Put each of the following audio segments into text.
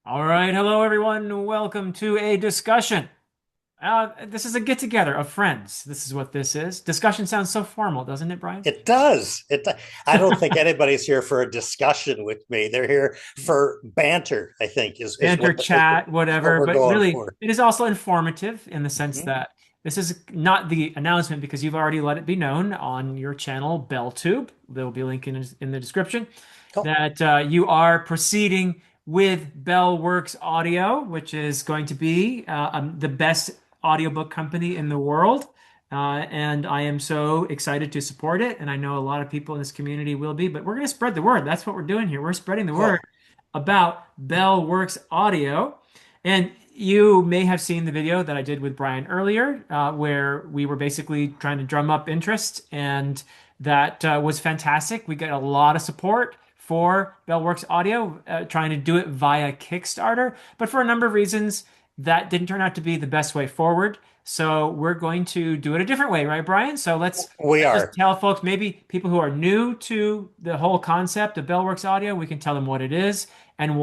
All right, hello everyone. Welcome to a discussion. This is a get together of friends. This is what this is. Discussion sounds so formal, doesn't it, Brian? It does. I don't think anybody's here for a discussion with me. They're here for banter, I think, is Banter, chat, what whatever. we're But going really, for. it is also informative in the sense Mhm. that this is not the announcement because you've already let it be known on your channel, BellTube. There will be a link in the description Cool. that you are proceeding with BellWorks Audio, which is going to be the best audiobook company in the world. And I am so excited to support it. And I know a lot of people in this community will be, but we're going to spread the word. That's what we're doing here. We're spreading the word Cool. about BellWorks Audio. And you may have seen the video that I did with Brian earlier, where we were basically trying to drum up interest, and that was fantastic. We got a lot of support for BellWorks Audio, trying to do it via Kickstarter, but for a number of reasons, that didn't turn out to be the best way forward. So we're going to do it a different way, right, Brian? So We let's just are. tell folks, maybe people who are new to the whole concept of BellWorks Audio, we can tell them what it is and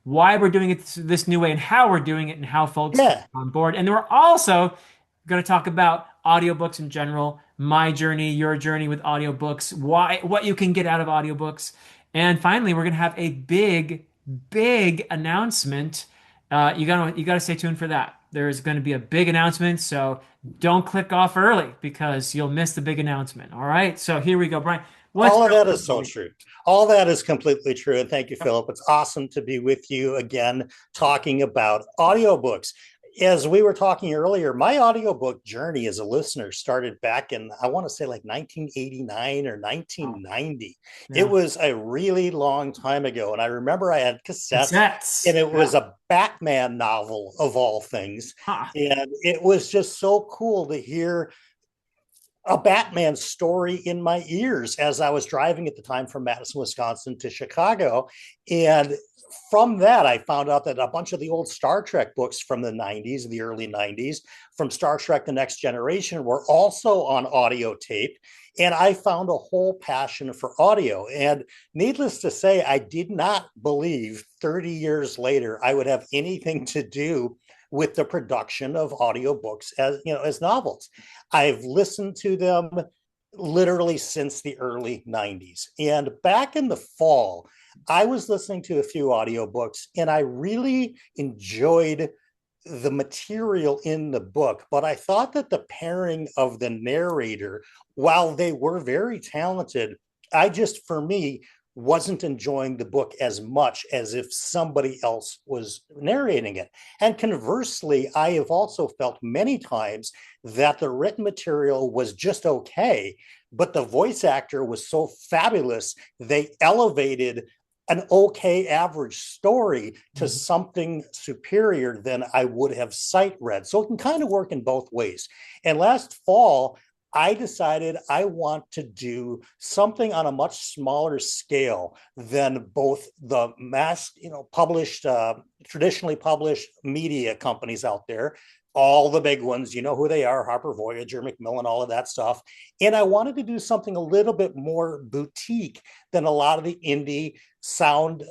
why we're doing it this new way and how we're doing it and how folks can Yeah. get on board. And then we're also going to talk about audiobooks in general, my journey, your journey with audiobooks, why what you can get out of audiobooks. And finally, we're going to have a big announcement. You gotta stay tuned for that. There is going to be a big announcement, so don't click off early because you'll miss the big announcement. All right, so here we go, Brian. What's All of that is so BellTube? true. All that is completely true. And thank you, Philip. It's awesome to be with you again talking about audiobooks. As we were talking earlier, my audiobook journey as a listener started back in, I want to say like 1989 or Oh, 1990. It yeah, was a really long time ago. And I remember I had cassettes, cassettes. and it Yeah. was a Batman novel of all things. Huh. And it was just so cool to hear a Batman story in my ears as I was driving at the time from Madison, Wisconsin to Chicago. And from that, I found out that a bunch of the old Star Trek books from the 90s, the early 90s, from Star Trek The Next Generation, were also on audio tape. And I found a whole passion for audio. And needless to say, I did not believe 30 years later I would have anything to do with the production of audiobooks as novels. I've listened to them literally since the early 90s. And back in the fall, I was listening to a few audiobooks and I really enjoyed the material in the book, but I thought that the pairing of the narrator, while they were very talented, for me, wasn't enjoying the book as much as if somebody else was narrating it. And conversely, I have also felt many times that the written material was just okay, but the voice actor was so fabulous, they elevated an okay average story to Mhm. something superior than I would have sight read. So it can kind of work in both ways. And last fall, I decided I want to do something on a much smaller scale than both the published, traditionally published media companies out there, all the big ones, you know who they are, Harper Voyager, Macmillan, all of that stuff. And I wanted to do something a little bit more boutique than a lot of the indie sound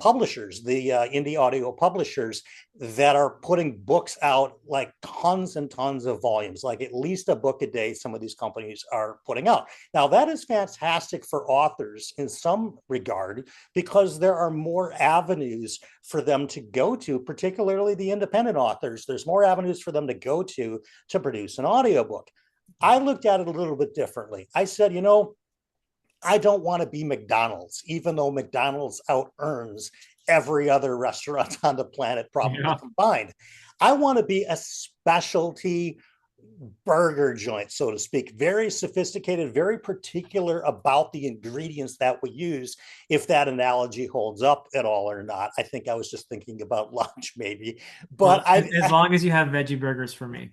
publishers, the indie audio publishers that are putting books out like tons and tons of volumes, like at least a book a day. Some of these companies are putting out. Now, that is fantastic for authors in some regard because there are more avenues for them to go to, particularly the independent authors. There's more avenues for them to go to produce an audiobook. I looked at it a little bit differently. I said, I don't want to be McDonald's, even though McDonald's out earns every other restaurant on the planet probably Yeah. combined. I want to be a specialty burger joint, so to speak, very sophisticated, very particular about the ingredients that we use, if that analogy holds up at all or not. I think I was just thinking about lunch, maybe, Well, but I, as long as you have veggie burgers for me.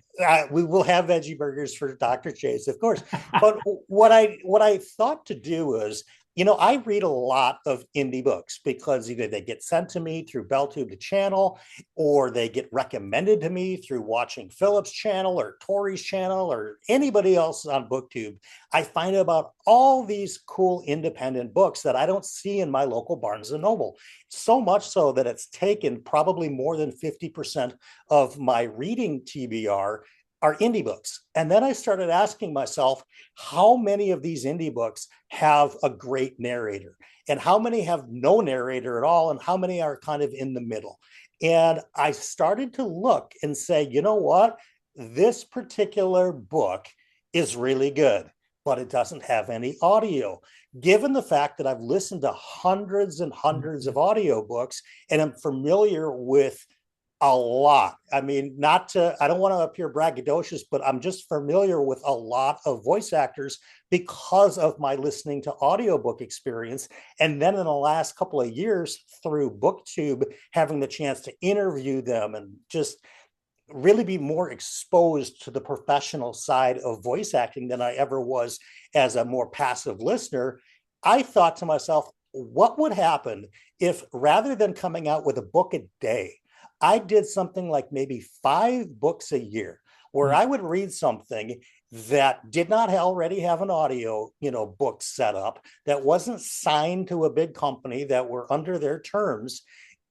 we will have veggie burgers for Dr. Chase, of course. But what I thought to do is I read a lot of indie books because either they get sent to me through BellTube, the channel, or they get recommended to me through watching Philip's channel or Tori's channel or anybody else on BookTube. I find about all these cool independent books that I don't see in my local Barnes and Noble. So much so that it's taken probably more than 50% of my reading TBR are indie books. And then I started asking myself, how many of these indie books have a great narrator? And how many have no narrator at all? And how many are kind of in the middle? And I started to look and say, you know what? This particular book is really good, but it doesn't have any audio. Given the fact that I've listened to hundreds and hundreds of audiobooks and I'm familiar with a lot. I mean, I don't want to appear braggadocious, but I'm just familiar with a lot of voice actors because of my listening to audiobook experience. And then in the last couple of years through BookTube, having the chance to interview them and just really be more exposed to the professional side of voice acting than I ever was as a more passive listener, I thought to myself, what would happen if rather than coming out with a book a day, I did something like maybe 5 books a year where I would read something that did not already have an audio, book set up, that wasn't signed to a big company, that were under their terms,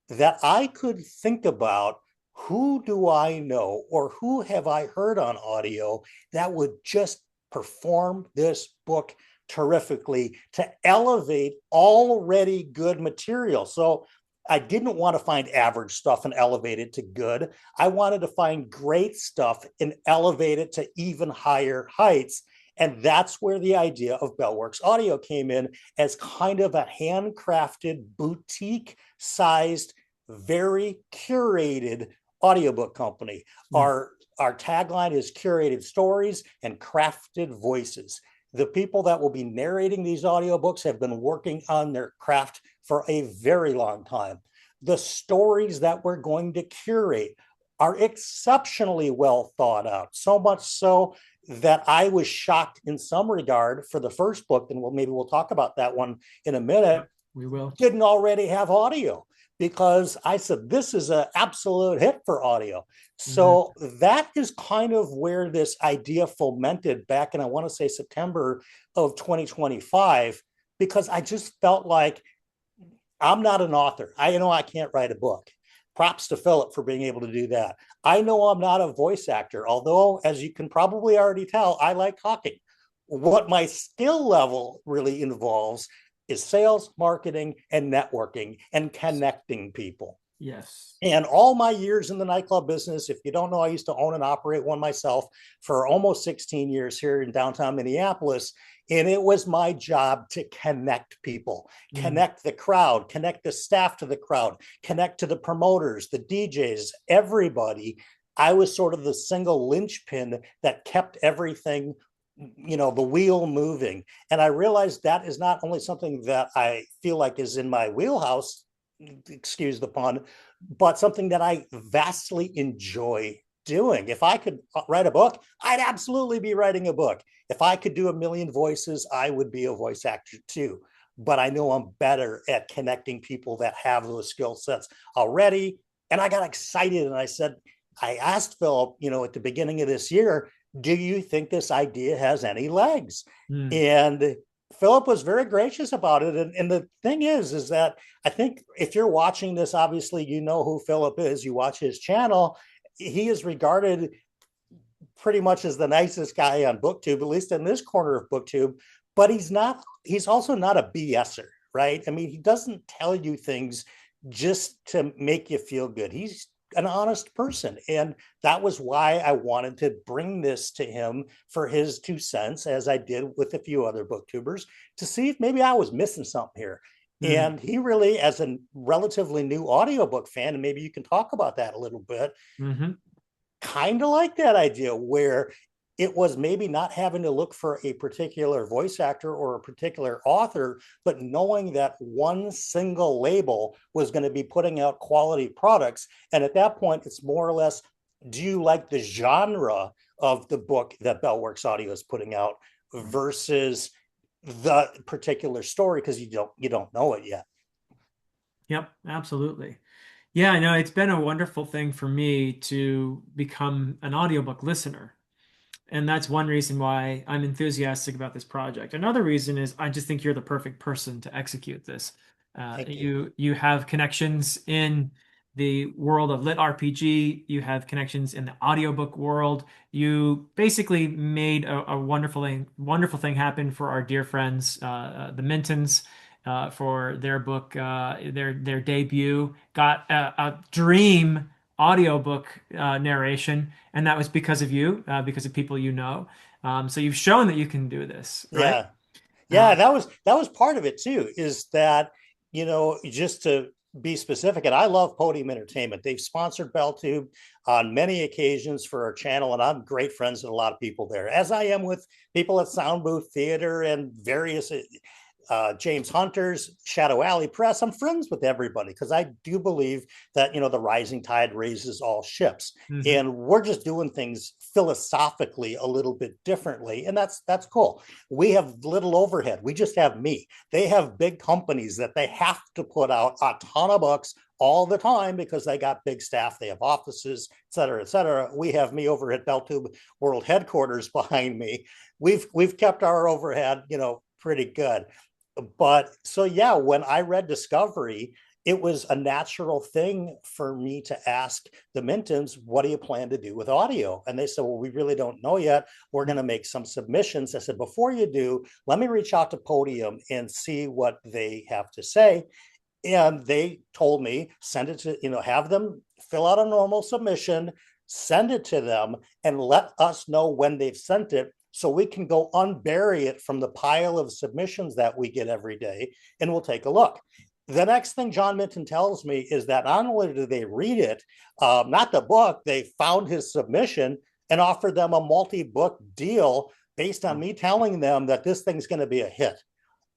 that I could think about who do I know or who have I heard on audio that would just perform this book terrifically to elevate already good material. So I didn't want to find average stuff and elevate it to good. I wanted to find great stuff and elevate it to even higher heights. And that's where the idea of BellWorks Audio came in, as kind of a handcrafted, boutique sized, very curated audiobook company. Our tagline is curated stories and crafted voices. The people that will be narrating these audiobooks have been working on their craft for a very long time. The stories that we're going to curate are exceptionally well thought out, so much so that I was shocked in some regard for the first book, and maybe we'll talk about that one in a minute. We will. Didn't already have audio, because I said, this is an absolute hit for audio. So that is kind of where this idea fomented back in, I want to say, September of 2025, because I just felt like I'm not an author. I know I can't write a book. Props to Philip for being able to do that. I know I'm not a voice actor, although, as you can probably already tell, I like talking. What my skill level really involves is sales, marketing, and networking and connecting people. Yes. And all my years in the nightclub business, if you don't know, I used to own and operate one myself for almost 16 years here in downtown Minneapolis. And it was my job to connect people, connect the crowd, connect the staff to the crowd, connect to the promoters, the DJs, everybody. I was sort of the single linchpin that kept everything, the wheel moving. And I realized that is not only something that I feel like is in my wheelhouse, excuse the pun, but something that I vastly enjoy doing. If I could write a book, I'd absolutely be writing a book. If I could do a million voices, I would be a voice actor too. But I know I'm better at connecting people that have those skill sets already. And I got excited and I asked Philip, at the beginning of this year, do you think this idea has any legs? And Philip was very gracious about it. And the thing is that I think if you're watching this, obviously, you know who Philip is. You watch his channel. He is regarded pretty much as the nicest guy on BookTube, at least in this corner of BookTube. But he's also not a BSer, right? I mean, he doesn't tell you things just to make you feel good. He's an honest person. And that was why I wanted to bring this to him for his 2 cents, as I did with a few other booktubers, to see if maybe I was missing something here. And he really, as a relatively new audiobook fan, and maybe you can talk about that a little bit, kind of like that idea where it was maybe not having to look for a particular voice actor or a particular author, but knowing that one single label was going to be putting out quality products. And at that point, it's more or less, do you like the genre of the book that BellWorks Audio is putting out versus the particular story because you don't know it yet. Yep, absolutely. Yeah, no, it's been a wonderful thing for me to become an audiobook listener. And that's one reason why I'm enthusiastic about this project. Another reason is I just think you're the perfect person to execute this. Thank you. You have connections in the world of lit RPG. You have connections in the audiobook world. You basically made a wonderful thing happen for our dear friends, the Mintons, for their book, their debut. Got a dream audiobook narration, and that was because of you, because of people you know. So you've shown that you can do this, right? Yeah. Uh, Yeah, that was part of it too, is that, just to be specific, and I love Podium Entertainment. They've sponsored BellTube on many occasions for our channel, and I'm great friends with a lot of people there, as I am with people at Sound Booth Theater and various James Hunter's Shadow Alley Press. I'm friends with everybody because I do believe that the rising tide raises all ships, mhm. and we're just doing things philosophically a little bit differently, and that's cool. We have little overhead. We just have me. They have big companies that they have to put out a ton of books all the time because they got big staff, they have offices, et cetera, et cetera. We have me over at BellTube World Headquarters behind me. We've kept our overhead, pretty good. But so yeah, when I read Discovery, it was a natural thing for me to ask the Mintons, what do you plan to do with audio? And they said, well, we really don't know yet. We're going to make some submissions. I said, before you do, let me reach out to Podium and see what they have to say. And they told me, send it to, have them fill out a normal submission, send it to them, and let us know when they've sent it so we can go unbury it from the pile of submissions that we get every day, and we'll take a look. The next thing John Minton tells me is that not only do they read it, not the book, they found his submission and offered them a multi-book deal based on me telling them that this thing's going to be a hit.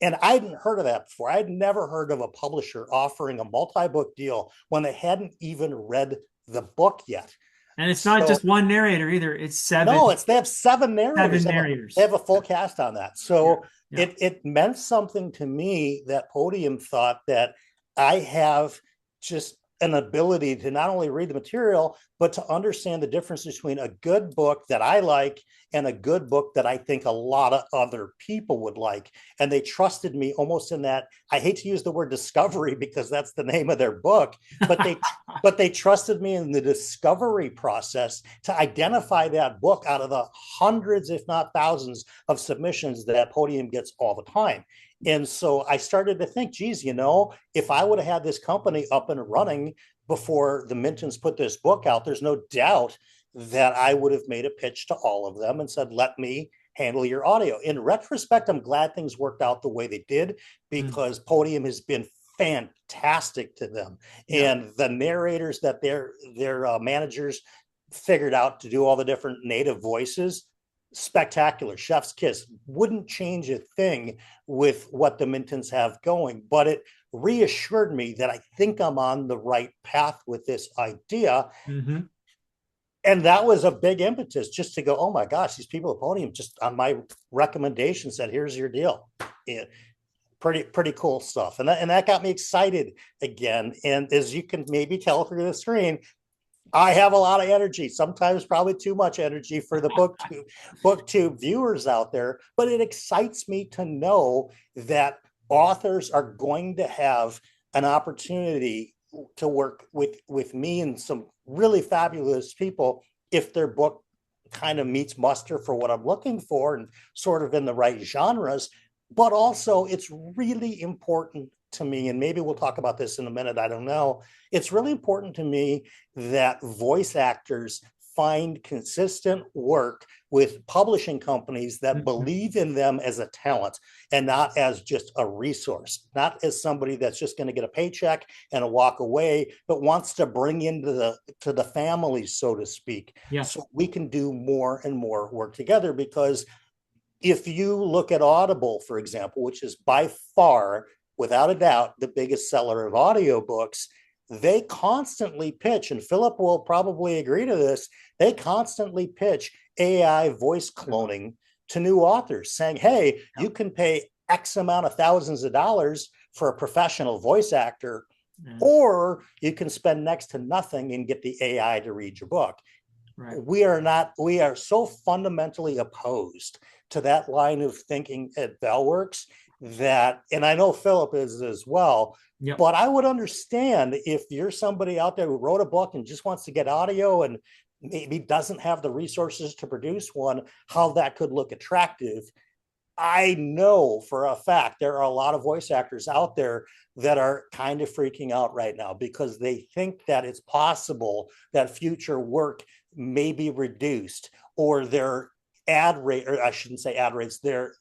And I hadn't heard of that before. I'd never heard of a publisher offering a multi-book deal when they hadn't even read the book yet. And it's not So just one narrator either. It's no, they have seven narrators. seven They narrators. have a full cast on that. Yeah. So Yeah. it meant something to me that Podium thought that I have just an ability to not only read the material, but to understand the difference between a good book that I like and a good book that I think a lot of other people would like. And they trusted me almost in that. I hate to use the word discovery because that's the name of their book, but they trusted me in the discovery process to identify that book out of the hundreds, if not thousands, of submissions that Podium gets all the time. And so I started to think, geez, if I would have had this company up and running before the Mintons put this book out, there's no doubt that I would have made a pitch to all of them and said, let me handle your audio. In retrospect, I'm glad things worked out the way they did Mm. because Podium has been fantastic to them. Yeah. And the narrators that their managers figured out to do all the different native voices, spectacular. Chef's kiss. Wouldn't change a thing with what the Mintons have going, but it reassured me that I think I'm on the right path with this idea. Hmm. And that was a big impetus just to go, oh my gosh, these people at Podium just on my recommendation said, here's your deal. Yeah, pretty cool stuff. And that got me excited again. And as you can maybe tell through the screen, I have a lot of energy, sometimes probably too much energy for the booktube viewers out there, but it excites me to know that authors are going to have an opportunity to work with me and some really fabulous people if their book kind of meets muster for what I'm looking for and sort of in the right genres. But also, it's really important to me, and maybe we'll talk about this in a minute, I don't know. It's really important to me that voice actors find consistent work with publishing companies that Hmm. believe in them as a talent and not as just a resource, not as somebody that's just going to get a paycheck and walk away, but wants to bring into the family, so to speak, Yes. so we can do more and more work together. Because if you look at Audible, for example, which is by far, without a doubt, the biggest seller of audiobooks, they constantly pitch, and Philip will probably agree to this, they constantly pitch AI voice cloning to new authors saying, hey, Yeah. you can pay X amount of thousands of dollars for a professional voice actor, Yeah. or you can spend next to nothing and get the AI to read your book. Right. We are so fundamentally opposed to that line of thinking at BellWorks that, and I know Philip is as well, Yep. but I would understand if you're somebody out there who wrote a book and just wants to get audio and maybe doesn't have the resources to produce one, how that could look attractive. I know for a fact there are a lot of voice actors out there that are kind of freaking out right now because they think that it's possible that future work may be reduced, or their ad rate, or I shouldn't say ad rates, their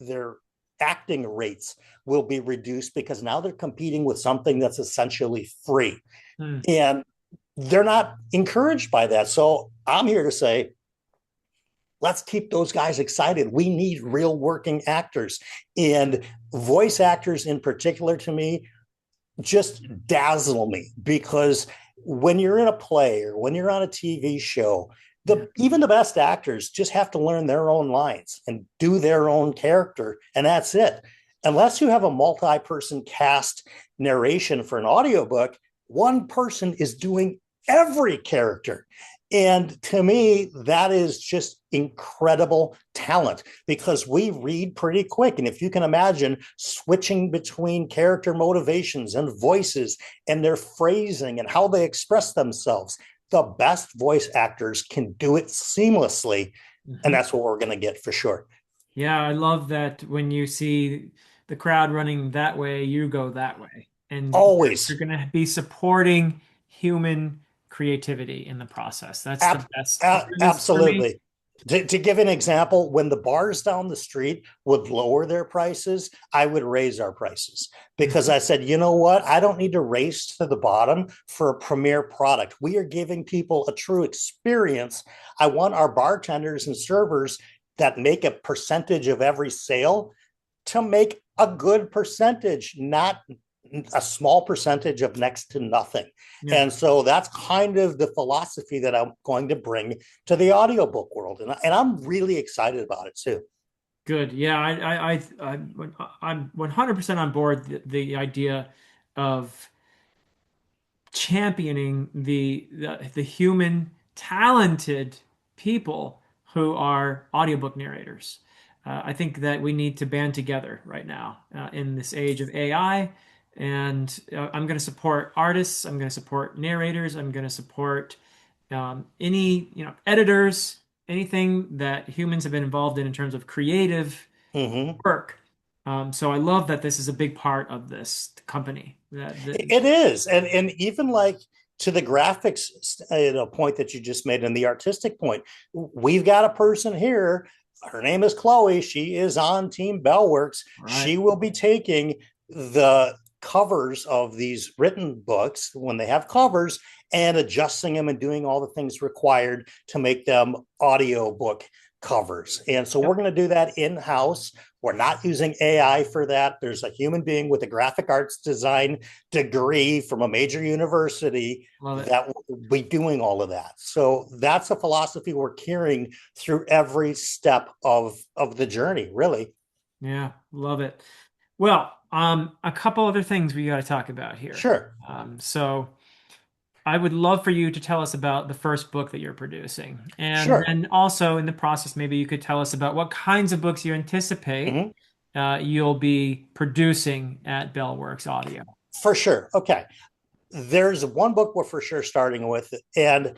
acting rates will be reduced because now they're competing with something that's essentially free. Hmm. And they're not encouraged by that. So I'm here to say, let's keep those guys excited. We need real working actors. And voice actors in particular, to me, just dazzle me, because when you're in a play or when you're on a TV show, Yeah. even the best actors just have to learn their own lines and do their own character, and that's it. Unless you have a multi-person cast narration for an audiobook, one person is doing every character. And to me, that is just incredible talent, because we read pretty quick. And if you can imagine switching between character motivations and voices and their phrasing and how they express themselves, the best voice actors can do it seamlessly. And Mhm. that's what we're going to get for sure. Yeah, I love that when you see the crowd running that way, you go that way. And you're Always. going to be supporting human creativity in the process. That's the best part of this for me. Absolutely. To give an example, when the bars down the street would lower their prices, I would raise our prices, because Mhm. I said, you know what? I don't need to race to the bottom for a premier product. We are giving people a true experience. I want our bartenders and servers that make a percentage of every sale to make a good percentage, not a small percentage of next to nothing. Yeah. And so that's kind of the philosophy that I'm going to bring to the audiobook world. And I'm really excited about it too. Good. Yeah, I'm 100% on board the idea of championing the human talented people who are audiobook narrators. I think that we need to band together right now in this age of AI. And I'm going to support artists. I'm going to support narrators. I'm going to support any editors, anything that humans have been involved in terms of creative Mm-hmm. work. So I love that this is a big part of this company. It is. And even like to the graphics point that you just made, and the artistic point, we've got a person here. Her name is Chloe. She is on Team BellWorks. Right. She will be taking the covers of these written books when they have covers and adjusting them and doing all the things required to make them audiobook covers. And so we're Yep. going to do that in house. We're not using AI for that. There's a human being with a graphic arts design degree from a major university Love it. that will be doing all of that. So that's a philosophy we're carrying through every step of the journey, really. Yeah, love it. Well, a couple other things we got to talk about here. Sure. So I would love for you to tell us about the first book that you're producing. And Sure. then also in the process, maybe you could tell us about what kinds of books you anticipate Mm-hmm. you'll be producing at BellWorks Audio. For sure. Okay. There's one book we're for sure starting with. And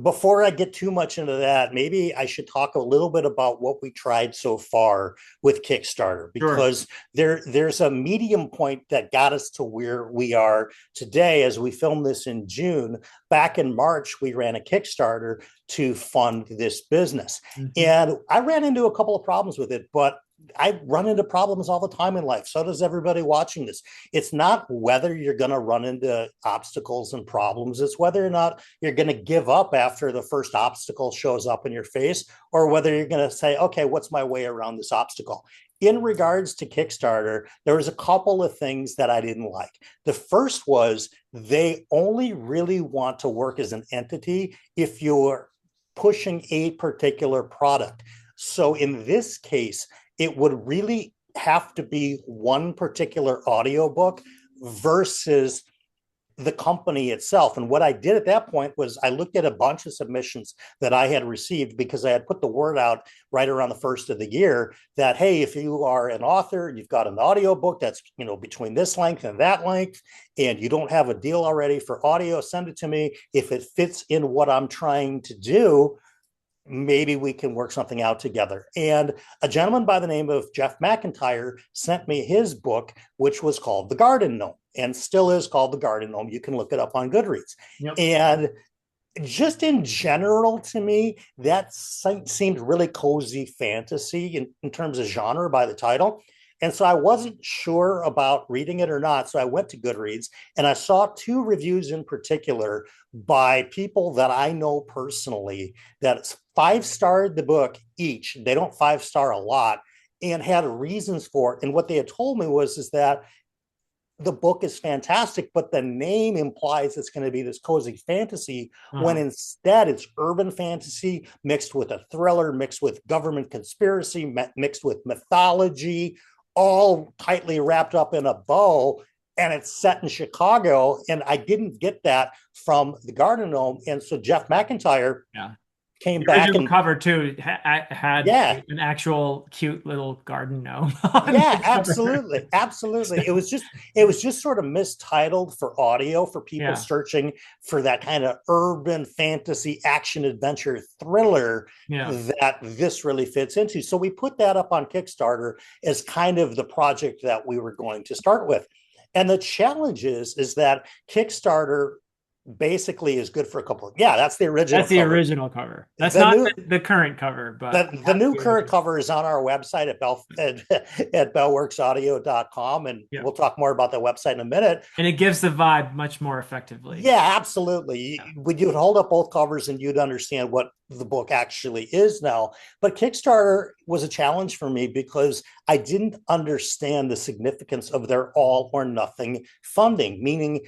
before I get too much into that, maybe I should talk a little bit about what we tried so far with Kickstarter, Sure. because there's a medium point that got us to where we are today. As we filmed this in June, back in March, we ran a Kickstarter to fund this business. Mhm. And I ran into a couple of problems with it, but I run into problems all the time in life. So does everybody watching this. It's not whether you're going to run into obstacles and problems. It's whether or not you're going to give up after the first obstacle shows up in your face, or whether you're going to say, okay, what's my way around this obstacle? In regards to Kickstarter, there was a couple of things that I didn't like. The first was they only really want to work as an entity if you're pushing a particular product. So in this case, it would really have to be one particular audiobook versus the company itself. And what I did at that point was I looked at a bunch of submissions that I had received because I had put the word out right around the first of the year that, hey, if you are an author, you've got an audiobook that's, between this length and that length, and you don't have a deal already for audio, send it to me. If it fits in what I'm trying to do, maybe we can work something out together. And a gentleman by the name of Jeff McIntyre sent me his book, which was called The Garden Gnome, and still is called The Garden Gnome. You can look it up on Goodreads. Yep. And just in general, to me, that seemed really cozy fantasy in terms of genre by the title. And so I wasn't sure about reading it or not. So I went to Goodreads and I saw two reviews in particular by people that I know personally that 5-starred the book each. They don't 5-star a lot and had reasons for it. And what they had told me is that the book is fantastic, but the name implies it's going to be this cozy fantasy when instead it's urban fantasy mixed with a thriller, mixed with government conspiracy, mixed with mythology, all tightly wrapped up in a bow. And it's set in Chicago. And I didn't get that from The Garden Gnome. And so Jeff McIntyre came The back original and cover too had an actual cute little garden gnome on the cover. Absolutely. It was just sort of mistitled for audio for people searching for that kind of urban fantasy action adventure thriller that this really fits into. So we put that up on Kickstarter as kind of the project that we were going to start with. And the challenge is that Kickstarter basically is good for a couple of, that's the original That's the cover. Original cover. That's not the current cover, but the new current cover is on our website at bellworksaudio.com, and we'll talk more about the website in a minute. And it gives the vibe much more effectively. Yeah, absolutely. When you'd hold up both covers and you'd understand what the book actually is now. But Kickstarter was a challenge for me because I didn't understand the significance of their all or nothing funding, meaning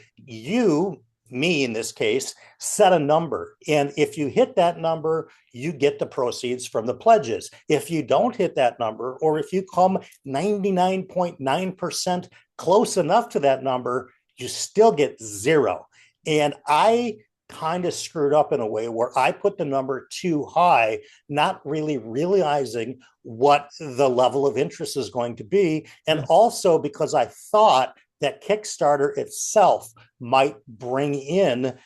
me in this case, set a number. And if you hit that number, you get the proceeds from the pledges. If you don't hit that number, or if you come 99.9% close enough to that number, you still get zero. And I kind of screwed up in a way where I put the number too high, not really realizing what the level of interest is going to be. And also because I thought that Kickstarter itself might bring in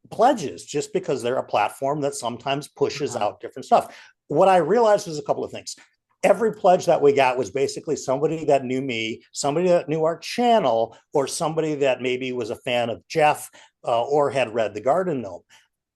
pledges just because they're a platform that sometimes pushes out different stuff. What I realized was a couple of things. Every pledge that we got was basically somebody that knew me, somebody that knew our channel, or somebody that maybe was a fan of Jeff or had read The Garden Gnome.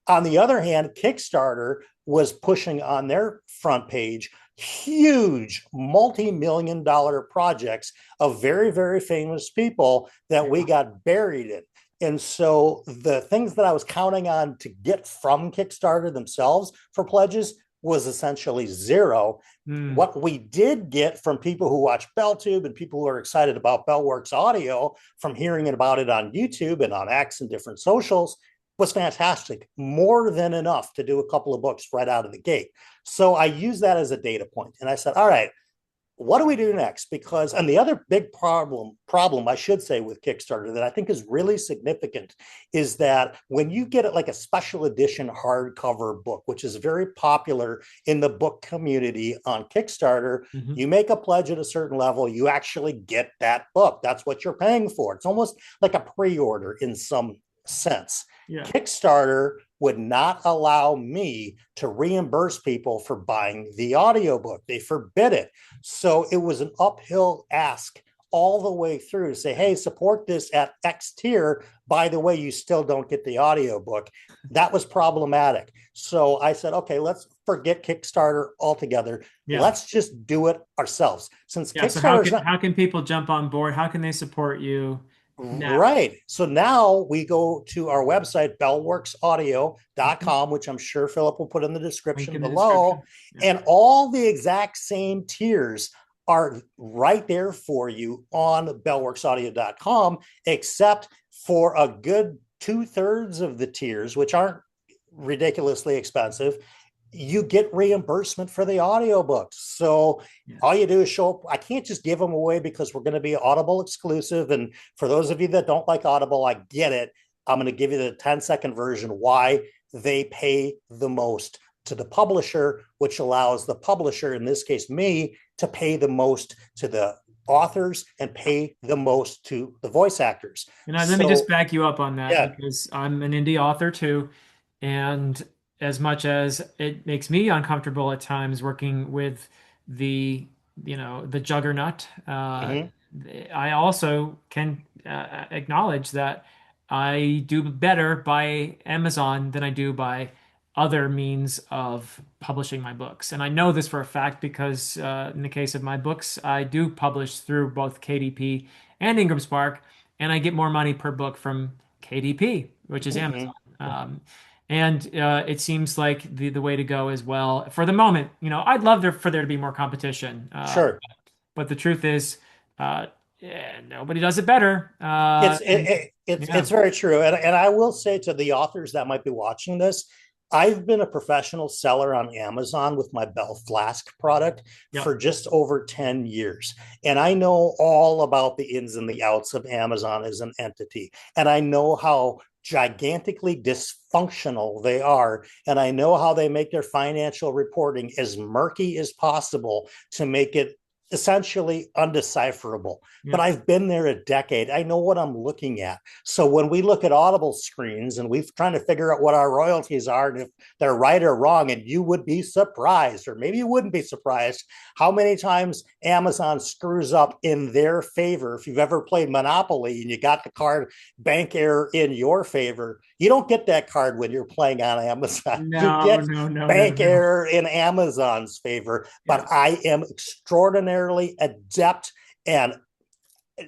On the other hand, Kickstarter was pushing on their front page huge multi-million-dollar projects of very, very famous people that we got buried in. And so the things that I was counting on to get from Kickstarter themselves for pledges was essentially zero. What we did get from people who watch BellTube and people who are excited about BellWorks Audio from hearing about it on YouTube and on X and different socials was fantastic, more than enough to do a couple of books right out of the gate. So I used that as a data point. And I said, all right, what do we do next? Because, and the other big problem I should say with Kickstarter that I think is really significant is that when you get it like a special edition hardcover book, which is very popular in the book community on Kickstarter, you make a pledge at a certain level, you actually get that book. That's what you're paying for. It's almost like a pre-order in some sense. Kickstarter would not allow me to reimburse people for buying the audiobook. They forbid it. So it was an uphill ask all the way through to say, hey, support this at X tier. By the way, you still don't get the audiobook. That was problematic. So I said, okay, let's forget Kickstarter altogether. Let's just do it ourselves. Since Kickstarter, so how can people jump on board? How can they support you? Now. Right. So now we go to our website, bellworksaudio.com, which I'm sure Philip will put in the description below. And all the exact same tiers are right there for you on bellworksaudio.com, except for a good 2/3 of the tiers, which aren't ridiculously expensive. you get reimbursement for the audiobooks. So all Yes. you do is show up. I can't just give them away because we're going to be Audible exclusive. And for those of you that don't like Audible, I get it. I'm going to give you the 10-second version why they pay the most to the publisher, which allows the publisher, in this case, me, to pay the most to the authors and pay the most to the voice actors. Let me just So, back you up on that yeah. because I'm an indie author too. And as much as it makes me uncomfortable at times working with the, the juggernaut, Mm-hmm. I also can acknowledge that I do better by Amazon than I do by other means of publishing my books. And I know this for a fact because in the case of my books, I do publish through both KDP and Ingram Spark, and I get more money per book from KDP, which is Mm-hmm. Amazon. And it seems like the way to go as well for the moment. I'd love for there to be more competition, Sure. but the truth is, yeah, nobody does it better. And It's yeah, very true, and I will say to the authors that might be watching this, I've been a professional seller on Amazon with my Bell Flask product yeah, for just over 10 years, and I know all about the ins and the outs of Amazon as an entity, and I know how gigantically dysfunctional they are, and I know how they make their financial reporting as murky as possible to make it essentially undecipherable. But yeah. I've been there a decade. I know what I'm looking at. So when we look at Audible screens and we're trying to figure out what our royalties are and if they're right or wrong, and you would be surprised, or maybe you wouldn't be surprised, how many times Amazon screws up in their favor. If you've ever played Monopoly and you got the card bank error in your favor, you don't get that card when you're playing on Amazon. You No, get no, no, no, bank no. error in Amazon's favor. But Yes. I am extraordinarily adept and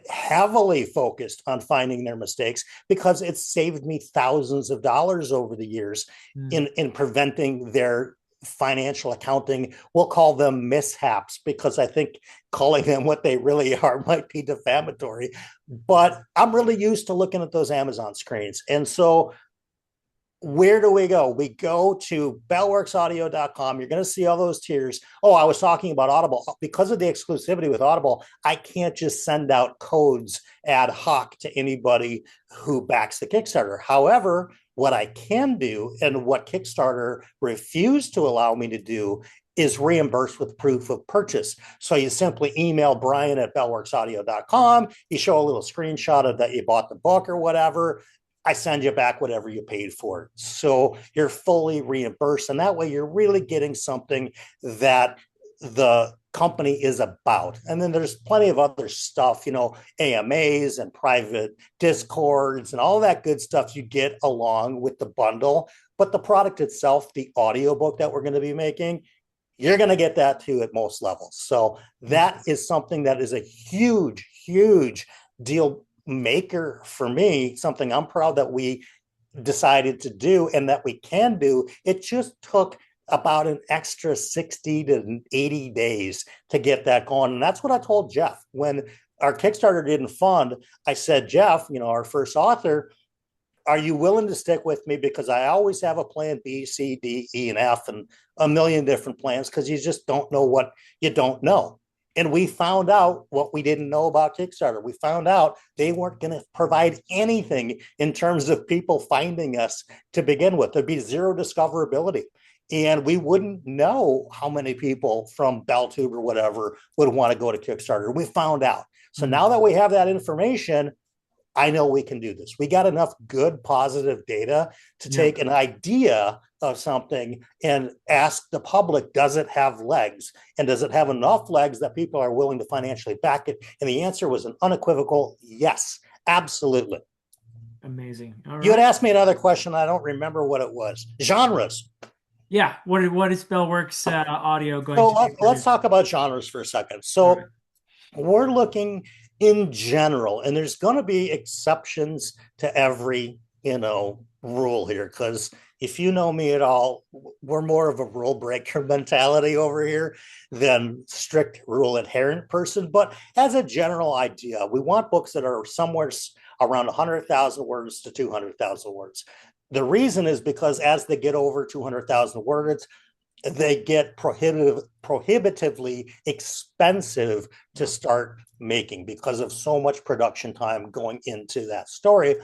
heavily focused on finding their mistakes because it's saved me thousands of dollars over the years Mm. in preventing their financial accounting. We'll call them mishaps because I think calling them what they really are might be defamatory. But I'm really used to looking at those Amazon screens. And so where do we go? We go to bellworksaudio.com. You're going to see all those tiers. Oh, I was talking about Audible. Because of the exclusivity with Audible, I can't just send out codes ad hoc to anybody who backs the Kickstarter. However, what I can do and what Kickstarter refused to allow me to do is reimburse with proof of purchase. So you simply email Brian at bellworksaudio.com. You show a little screenshot of that you bought the book or whatever. I send you back whatever you paid for it. So you're fully reimbursed. And that way you're really getting something that the company is about. And then there's plenty of other stuff, AMAs and private discords and all that good stuff you get along with the bundle. But the product itself, the audiobook that we're going to be making, you're going to get that too at most levels. So that is something that is a huge, huge deal maker for me, something I'm proud that we decided to do and that we can do. It just took about an extra 60 to 80 days to get that going. And that's what I told Jeff when our Kickstarter didn't fund. I said, Jeff, our first author, are you willing to stick with me? Because I always have a plan B, C, D, E, and F, and a million different plans because you just don't know what you don't know. And we found out what we didn't know about Kickstarter. We found out they weren't going to provide anything in terms of people finding us to begin with. There'd be zero discoverability. And we wouldn't know how many people from BellTube or whatever would want to go to Kickstarter. We found out. So Mm. now that we have that information, I know we can do this. We got enough good, positive data to Yeah. take an idea of something and ask the public, does it have legs? And does it have enough legs that people are willing to financially back it? And the answer was an unequivocal yes, absolutely. Amazing. All You had right. asked me another question. I don't remember what it was. Genres. Yeah. What is BellWorks audio going So to be let's producing? talk about genres for a second. All right. So we're looking in general, and there's going to be exceptions to every rule here, because if you know me at all, we're more of a rule breaker mentality over here than strict rule adherent person. But as a general idea, we want books that are somewhere around 100,000 words to 200,000 words. The reason is because as they get over 200,000 words, they get prohibitively expensive to Yeah. start making because of so much production time going into that story.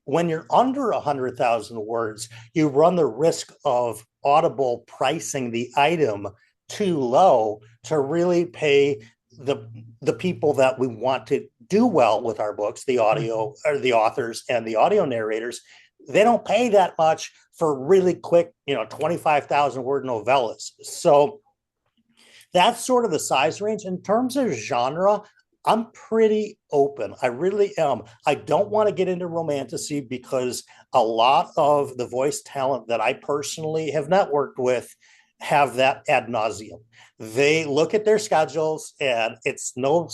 When you're under 100,000 words, you run the risk of Audible pricing the item too low to really pay the the people that we want to do well with our books, the Mhm. audio or the authors and the audio narrators. They don't pay that much for really quick, 25,000 word novellas. So that's sort of the size range. In terms of genre, I'm pretty open. I really am. I don't want to get into romantasy because a lot of the voice talent that I personally have networked with have that ad nauseum. They look at their schedules, and it's no,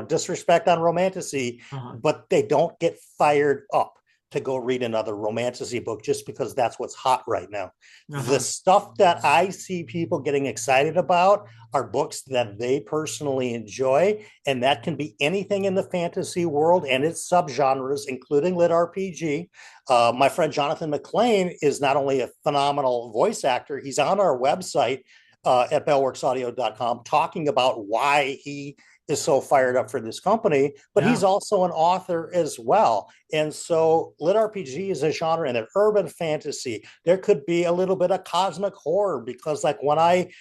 disrespect on romantasy, Uh-huh. but they don't get fired up to go read another romantasy book just because that's what's hot right now. The Uh-huh. stuff that I see people getting excited about are books that they personally enjoy, and that can be anything in the fantasy world and its subgenres, including lit RPG. My friend Jonathan McLean is not only a phenomenal voice actor, he's on our website at bellworksaudio.com talking about why he is so fired up for this company, but he's Yeah. also an author as well. And so lit RPG is a genre and an urban fantasy. There could be a little bit of cosmic horror because like when I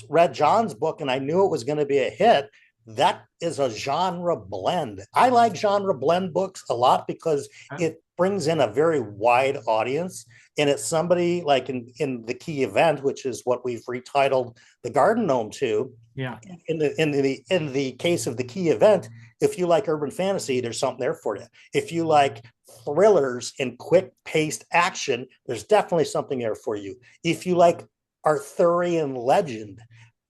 read John's book and I knew it was going to be a hit, that is a genre blend. I like genre blend books a lot because Uh, it brings in a very wide audience. And it's somebody like in the key event, which is what we've retitled the Garden Gnome to, yeah. in the case of the key event, if you like urban fantasy, there's something there for you. If you like thrillers and quick paced action, there's definitely something there for you. If you like Arthurian legend,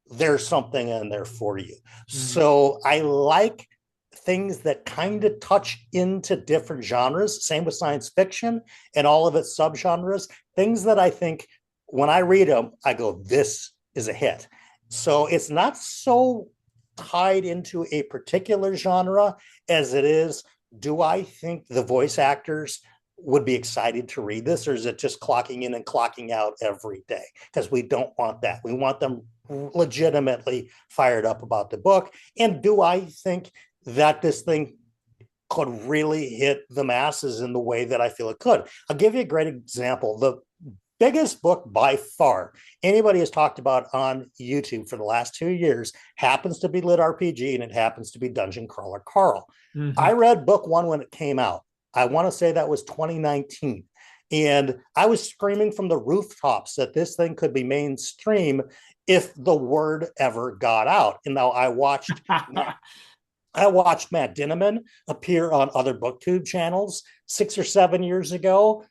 there's something in there for you. Mhm. So I like things that kind of touch into different genres. Same with science fiction and all of its subgenres. Things that I think when I read them, I go, this is a hit. So it's not so tied into a particular genre as it is, do I think the voice actors would be excited to read this, or is it just clocking in and clocking out every day? Because we don't want that. We want them legitimately fired up about the book. And do I think that this thing could really hit the masses in the way that I feel it could? I'll give you a great example. The biggest book by far anybody has talked about on YouTube for the last 2 years happens to be lit RPG, and it happens to be Dungeon Crawler Carl. I Mhm. read book one when it came out. I want to say that was 2019. And I was screaming from the rooftops that this thing could be mainstream if the word ever got out. And now I watched Matt Dinneman appear on other BookTube channels 6 or 7 years ago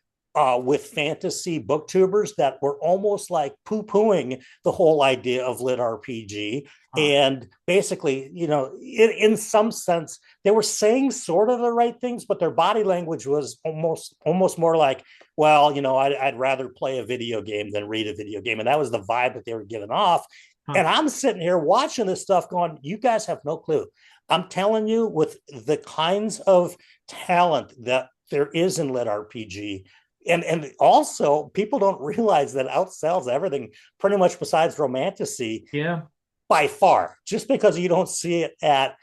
with fantasy booktubers that were almost like poo-pooing the whole idea of lit RPG. Uh, And basically, in some sense, they were saying sort of the right things, but their body language was almost more like, well, I'd rather play a video game than read a video game. And that was the vibe that they were giving off. huh. And I'm sitting here watching this stuff going, you guys have no clue. I'm telling you, with the kinds of talent that there is in lit RPG, and also people don't realize that outsells everything pretty much besides romantasy Yeah. by far. Just because you don't see it at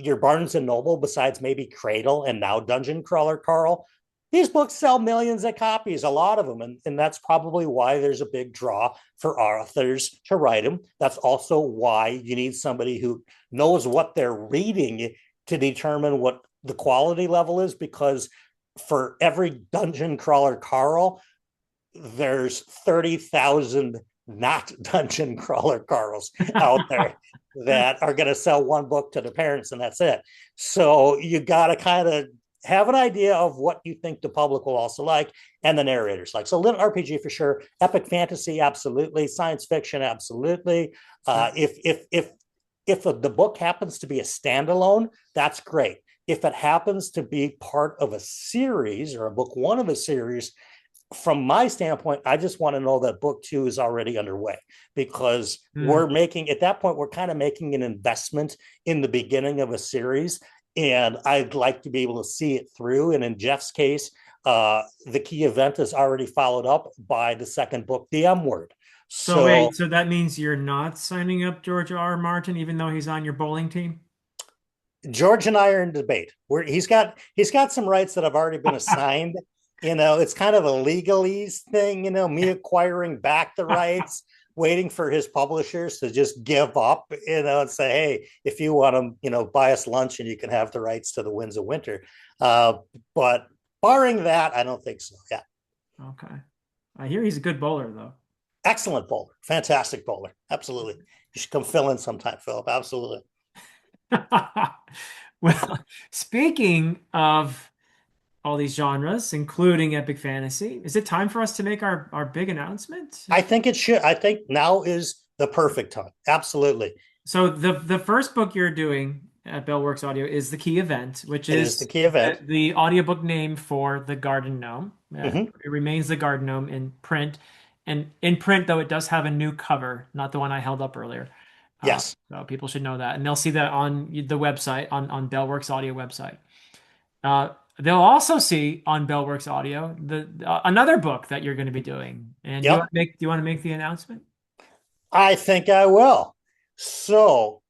your Barnes and Noble, besides maybe Cradle and now Dungeon Crawler Carl, these books sell millions of copies, a lot of them. And that's probably why there's a big draw for authors to write them. That's also why you need somebody who knows what they're reading to determine what the quality level is, because for every Dungeon Crawler Carl, there's 30,000 not Dungeon Crawler Carls out there that are going to sell one book to the parents, and that's it. So you got to kind of have an idea of what you think the public will also like, and the narrators like. So lit RPG for sure, epic fantasy absolutely, science fiction absolutely. Yeah. If the book happens to be a standalone, that's great. If it happens to be part of a series or a book one of a series, from my standpoint, I just want to know that book two is already underway, because Mm. at that point, we're kind of making an investment in the beginning of a series. And I'd like to be able to see it through. And in Jeff's case, the key event is already followed up by the second book, The M Word. So So wait, so that means you're not signing up George R. R. Martin, even though he's on your bowling team? George and I are in debate. Where he's got some rights that have already been assigned. It's kind of a legalese thing. Me acquiring back the rights, waiting for his publishers to just give up. And say, hey, if you want to, buy us lunch and you can have the rights to the Winds of Winter. But barring that, I don't think so. Yeah, Okay. I hear he's a good bowler, though. excellent bowler, fantastic bowler. Absolutely, you should come fill in sometime, Philip. Absolutely. Well, speaking of all these genres, including epic fantasy, is it time for us to make our big announcement? I think it should. I think now is the perfect time. Absolutely. So the first book you're doing at BellWorks Audio is The Key Event, which It is the is key event. the audiobook name for The Garden Gnome. Hmm. It remains The Garden Gnome in print. And in print, though, it does have a new cover, not the one I held up earlier. Yes. So people should know that. And they'll see that on the website, on BellWorks Audio website. They'll also see on BellWorks Audio the another book that you're going to be doing. And Yep. do you want to make the announcement? I think I will. So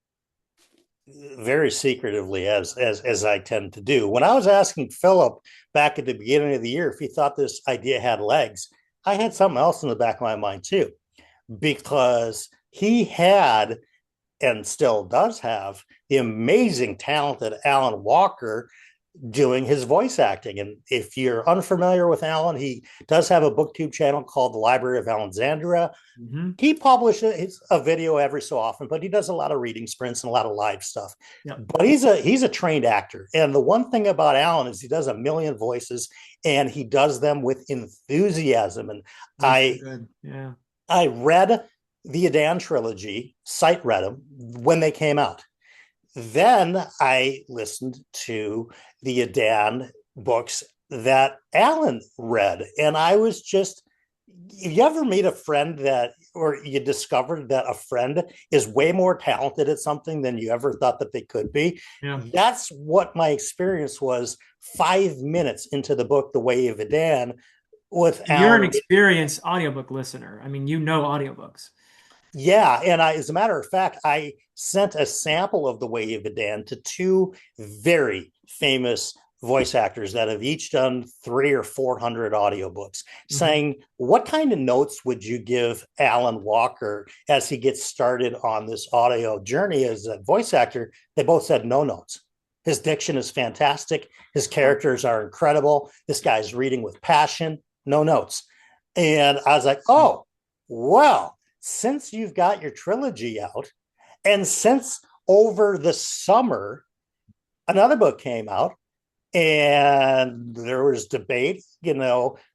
very secretively, as I tend to do. When I was asking Philip back at the beginning of the year if he thought this idea had legs, I had something else in the back of my mind too, because he had and still does have the amazing talented Alan Walker doing his voice acting. And if you're unfamiliar with Alan, he does have a BookTube channel called The Library of Alexandria. Hmm. He publishes a video every so often, but he does a lot of reading sprints and a lot of live stuff. Yep. But he's a trained actor, and the one thing about Alan is he does a million voices, and he does them with enthusiasm. And He's so I good. Yeah. I read the Adan trilogy, sight read them when they came out. Then I listened to the Adan books that Alan read, and I was just, you ever meet a friend that, or you discovered that a friend is way more talented at something than you ever thought that they could be? Yeah. That's what my experience was 5 minutes into the book, The Way of Adan, with And you're an Alan. experienced audiobook listener. I mean, you know audiobooks. Yeah, and as a matter of fact, I sent a sample of The Way of Adan to two very famous voice actors that have each done 300 or 400 audiobooks, Hmm. saying, what kind of notes would you give Alan Walker as he gets started on this audio journey as a voice actor? They both said no notes. His diction is fantastic. His Wow. characters are incredible. This guy's reading with passion, no notes. And I was like, oh, well, since you've got your trilogy out, and since over the summer another book came out, and there was debate,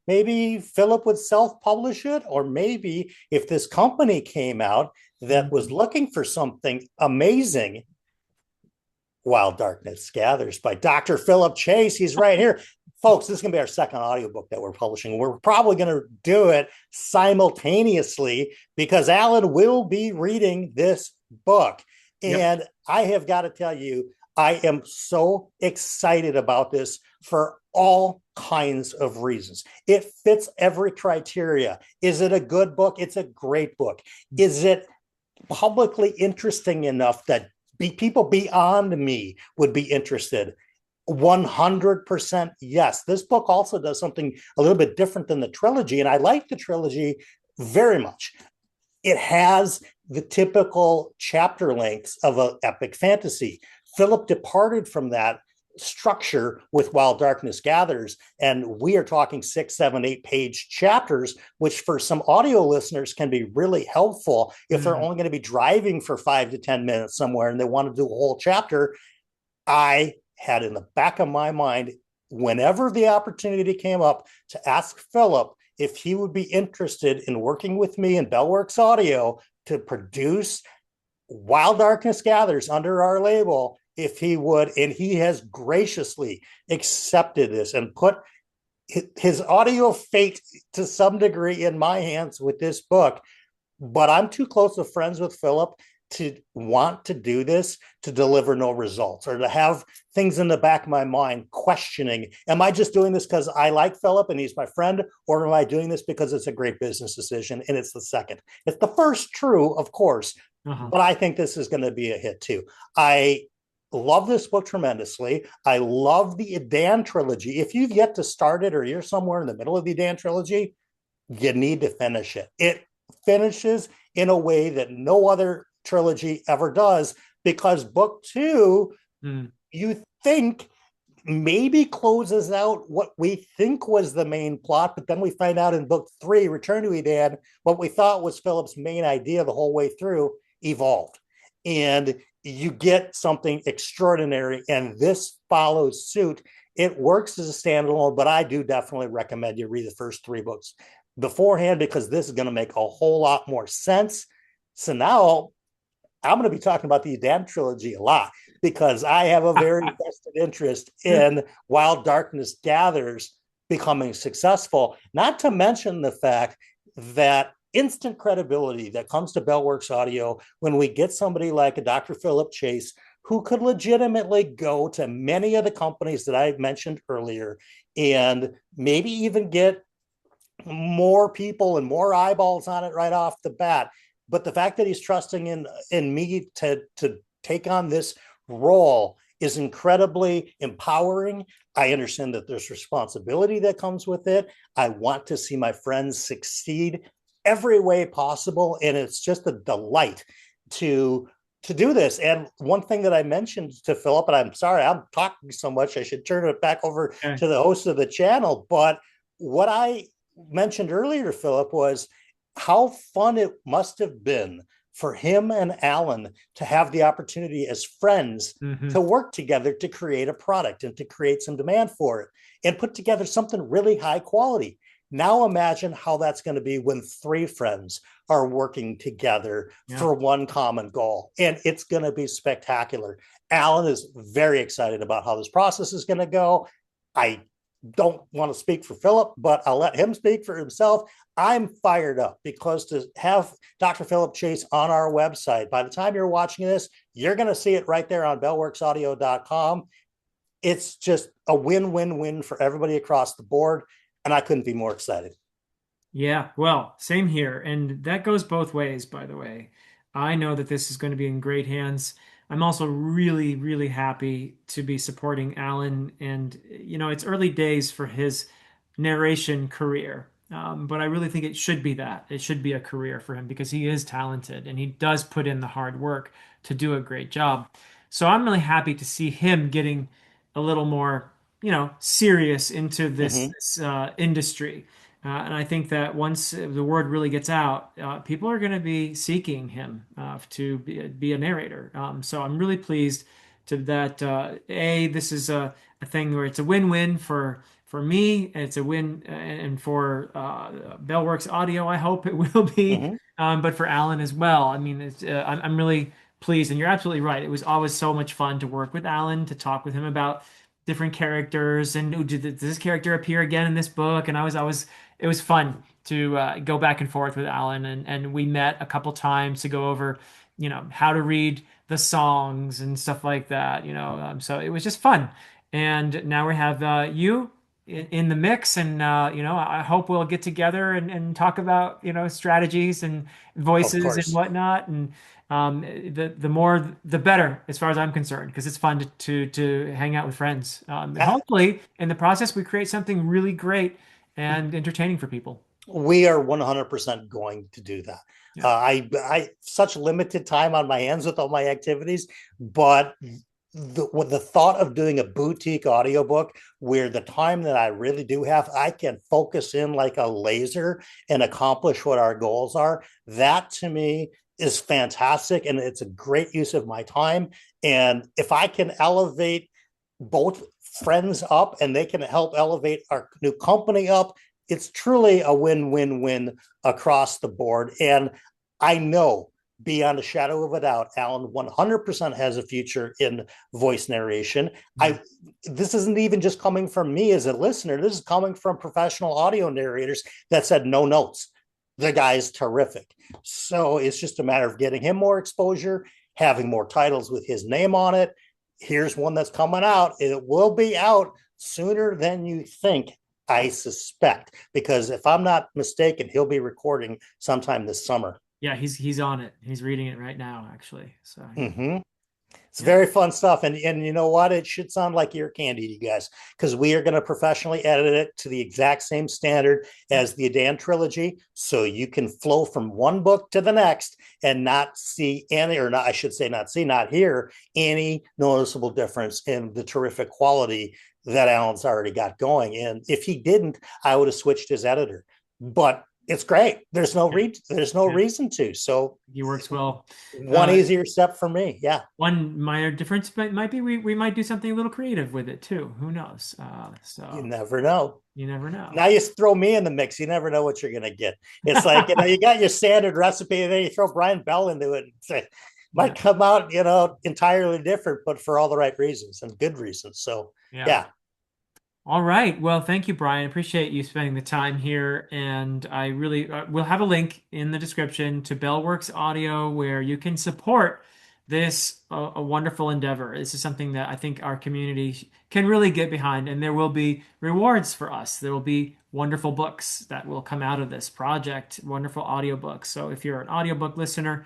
maybe Philip would self-publish it, or maybe if this company came out that was Mhm. looking for something amazing, Wild Darkness Gathers by Dr. Philip Chase. He's right here. Folks, this is going to be our second audiobook that we're publishing. We're probably going to do it simultaneously because Alan will be reading this book. Yep. And I have got to tell you, I am so excited about this for all kinds of reasons. It fits every criteria. Is it a good book? It's a great book. Is it publicly interesting enough that people beyond me would be interested? 100% yes. This book also does something a little bit different than the trilogy, and I like the trilogy very much. It has the typical chapter lengths of an epic fantasy. Philip departed from that structure with While Darkness Gathers, and we are talking 6, 7, 8 page chapters, which for some audio listeners can be really helpful if they're Mm. only going to be driving for 5 to 10 minutes somewhere and they want to do a whole chapter. I had in the back of my mind, whenever the opportunity came up, to ask Philip if he would be interested in working with me in BellWorks Audio to produce Wild Darkness Gathers under our label, if he would. And he has graciously accepted this and put his audio fate to some degree in my hands with this book. But I'm too close of friends with Philip to want to do this to deliver no results, or to have things in the back of my mind questioning, am I just doing this because I like Philip and he's my friend, or am I doing this because it's a great business decision? And it's the second. It's the first, true, of course, Uh-huh. but I think this is going to be a hit too. I love this book tremendously. I love the Dan trilogy. If you've yet to start it, or you're somewhere in the middle of the Dan trilogy, you need to finish it. It finishes in a way that no other trilogy ever does, because book two, Mm. you think, maybe closes out what we think was the main plot, but then we find out in book three, Return to Eden, what we thought was Philip's main idea the whole way through evolved. And you get something extraordinary, and this follows suit. It works as a standalone, but I do definitely recommend you read the first three books beforehand, because this is going to make a whole lot more sense. So now I'm going to be talking about the Eden trilogy a lot, because I have a very vested interest in While Darkness Gathers becoming successful, not to mention the fact that instant credibility that comes to BellWorks Audio when we get somebody like a Dr. Philip Chase, who could legitimately go to many of the companies that I mentioned earlier and maybe even get more people and more eyeballs on it right off the bat. But the fact that he's trusting in me to take on this role is incredibly empowering. I understand that there's responsibility that comes with it. I want to see my friends succeed every way possible, and it's just a delight to do this. And one thing that I mentioned to Philip, and I'm sorry I'm talking so much, I should turn it back over Okay. to the host of the channel, but what I mentioned earlier, Philip, was how fun it must have been for him and Alan to have the opportunity as friends Mm-hmm. to work together to create a product and to create some demand for it and put together something really high quality. Now imagine how that's going to be when three friends are working together Yeah. for one common goal. And it's going to be spectacular. Alan is very excited about how this process is going to go. I don't want to speak for Philip, but I'll let him speak for himself. I'm fired up, because to have Dr. Philip Chase on our website, by the time you're watching this, you're going to see it right there on bellworksaudio.com. It's just a win-win-win for everybody across the board, and I couldn't be more excited. Yeah, well, same here. And that goes both ways, by the way. I know that this is going to be in great hands. I'm also really, really happy to be supporting Alan. And, it's early days for his narration career. But I really think it should be that. It should be a career for him, because he is talented and he does put in the hard work to do a great job. So I'm really happy to see him getting a little more, serious into this, Mm-hmm. this industry. And I think that once the word really gets out, people are going to be seeking him to be a narrator. So I'm really pleased to that. This is a thing where it's a win-win for me. It's a win, and for BellWorks Audio, I hope it will be, Mm-hmm. but for Alan as well. I mean, I'm really pleased, and you're absolutely right. It was always so much fun to work with Alan, to talk with him about different characters, and oh, did this character appear again in this book? And I was always it was fun to go back and forth with Alan, and we met a couple times to go over, how to read the songs and stuff like that, so it was just fun. And now we have you in the mix, and I hope we'll get together and talk about, strategies and Of voices and course. whatnot. And the more the better, as far as I'm concerned, because it's fun to hang out with friends. And Uh, hopefully in the process we create something really great and entertaining for people. we are 100% going to do that. Yeah. I such limited time on my hands with all my activities, but with the thought of doing a boutique audiobook where the time that I really do have, I can focus in like a laser and accomplish what our goals are. That to me is fantastic, and it's a great use of my time. And if I can elevate both friends up and they can help elevate our new company up, it's truly a win-win-win across the board. And I know beyond a shadow of a doubt, Alan 100% has a future in voice narration. Yeah. This isn't even just coming from me as a listener. This is coming from professional audio narrators that said no notes. the guy's terrific. So it's just a matter of getting him more exposure, having more titles with his name on it. Here's one that's coming out. It will be out sooner than you think, I suspect, because if I'm not mistaken, he'll be recording sometime this summer. Yeah, he's on it. He's reading it right now, actually. So yeah, Mm-hmm. It's yeah, very fun stuff. And you know what? It should sound like ear candy to you guys, because we are going to professionally edit it to the exact same standard yeah. as the Adan trilogy. So you can flow from one book to the next and not see any, or not, I should say, not see, not hear any noticeable difference in the terrific quality that Alan's already got going. And if he didn't, I would have switched his editor. But it's great. There's no Yeah. reason to. So He works well. one Uh, easier step for me. Yeah. One minor difference might be we might do something a little creative with it too. Who knows? You So never know. you never know. Now you throw me in the mix. You never know what you're going to get. It's like, you got your standard recipe and then you throw Brian Bell into it. It Yeah, might come out, entirely different, but for all the right reasons and good reasons. So, yeah. yeah, All right. Well, thank you, Brian. Appreciate you spending the time here. And I really we'll have a link in the description to BellWorks Audio where you can support this a wonderful endeavor. This is something that I think our community can really get behind, and there will be rewards for us. There will be wonderful books that will come out of this project, wonderful audiobooks. So if you're an audiobook listener,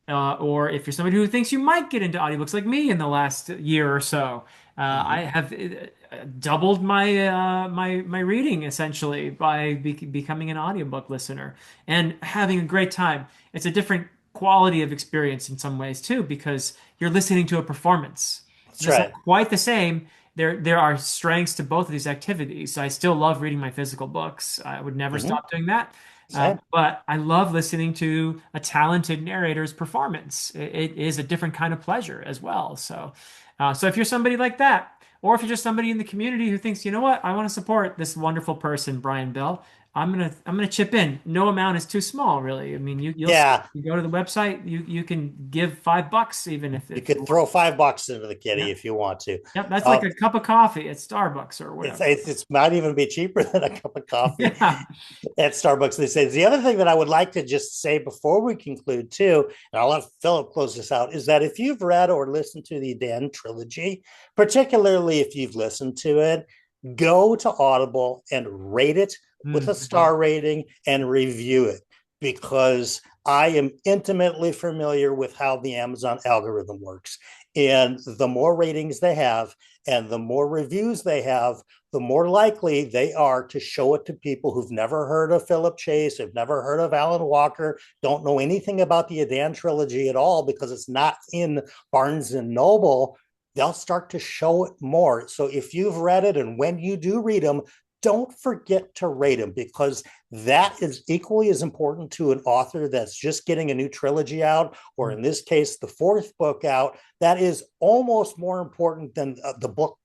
or if you're somebody who thinks you might get into audiobooks like me in the last year or so, I mhm, have doubled my reading essentially by becoming an audiobook listener and having a great time. It's a different quality of experience in some ways too because you're listening to a performance. that's And it's not right. quite the same. There are strengths to both of these activities. I still love reading my physical books. I would never Hmm. stop doing that. Same. But I love listening to a talented narrator's performance. It is a different kind of pleasure as well. So if you're somebody like that, or if you're just somebody in the community who thinks, you know what, I want to support this wonderful person, Brian Bell, I'm gonna chip in. No amount is too small, really. I mean, you'll see. Yeah. You go to the website, you can give $5 even You if you could want. throw $5 into the kitty Yeah. if you want to. Yep, that's like Uh, a cup of coffee at Starbucks or it's, whatever. it's, it's might even be cheaper than a cup of coffee Yeah. at Starbucks these days. The other thing that I would like to just say before we conclude, too, and I'll let Philip close this out, is that if you've read or listened to the Dan trilogy, particularly if you've listened to it, go to Audible and rate it with a Mhm. star rating and review it because I am intimately familiar with how the Amazon algorithm works. And the more ratings they have and the more reviews they have, the more likely they are to show it to people who've never heard of Philip Chase, have never heard of Alan Walker, don't know anything about the Adan trilogy at all because it's not in Barnes and Noble. They'll start to show it more. So if you've read it and when you do read them, don't forget to rate them because that is equally as important to an author that's just getting a new trilogy out, or in this case, the fourth book out. That is almost more important than the book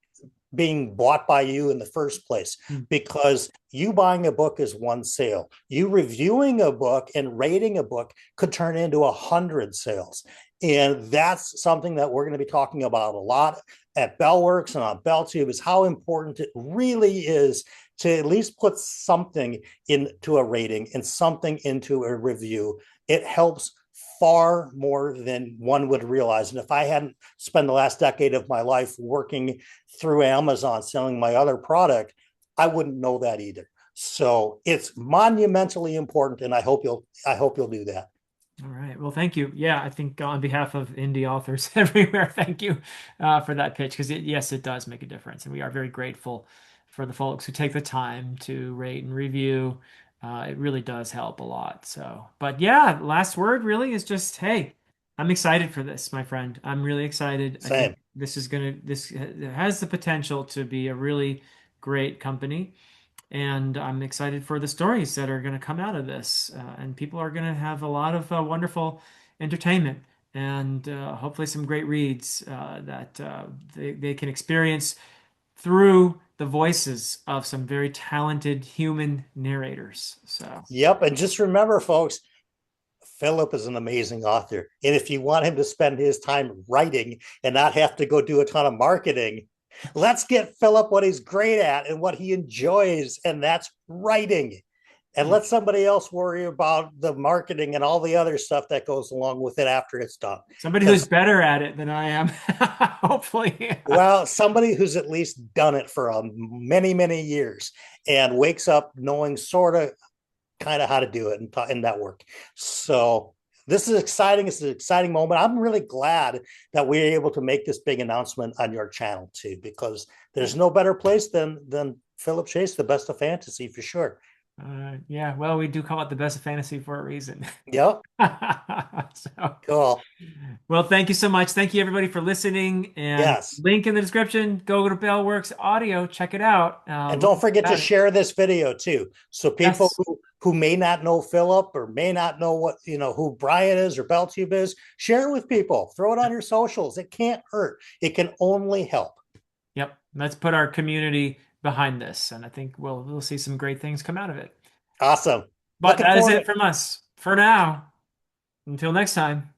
being bought by you in the first place Mhm. because you buying a book is one sale. You reviewing a book and rating a book could turn into 100 sales. And that's something that we're going to be talking about a lot at BellWorks and on BellTube is how important it really is to at least put something into a rating and something into a review. It helps far more than one would realize. And if I hadn't spent the last decade of my life working through Amazon selling my other product, I wouldn't know that either. So it's monumentally important, and I hope you'll do that. All right. Well, thank you. Yeah, I think on behalf of indie authors everywhere, thank you for that pitch because yes, it does make a difference, and we are very grateful for the folks who take the time to rate and review. It really does help a lot. So, but yeah, last word really is just, hey, I'm excited for this, my friend. I'm really excited. I think Same. this has the potential to be a really great company. And I'm excited for the stories that are going to come out of this. And people are going to have a lot of wonderful entertainment and hopefully some great reads that they can experience through the voices of some very talented human narrators. So, Yep. And just remember, folks, Philip is an amazing author. And if you want him to spend his time writing and not have to go do a ton of marketing, let's get Philip what he's great at and what he enjoys, and that's writing. and let somebody else worry about the marketing and all the other stuff that goes along with it after it's done. Somebody who's Because, better at it than I am, hopefully. well, somebody who's at least done it for many, many years and wakes up knowing sort of kind of how to do it and network. So this is exciting. It's an exciting moment. I'm really glad that we are able to make this big announcement on your channel too, because there's no better place than Philip Chase, the best of fantasy for sure. Yeah, well, we do call it the best of fantasy for a reason. Yep. So, Cool. well, thank you so much. Thank you everybody for listening. And Yes. link in the description. Go to BellWorks Audio. Check it out. And Learn don't forget to about it. share this video too. So people Yes. who may not know Philip or may not know what, who Brian is or BellTube is, share it with people. Throw it on your socials. It can't hurt. It can only help. Yep. Let's put our community behind this, and I think we'll see some great things come out of it. Awesome. But Looking that is forward it to from us for now. Until next time.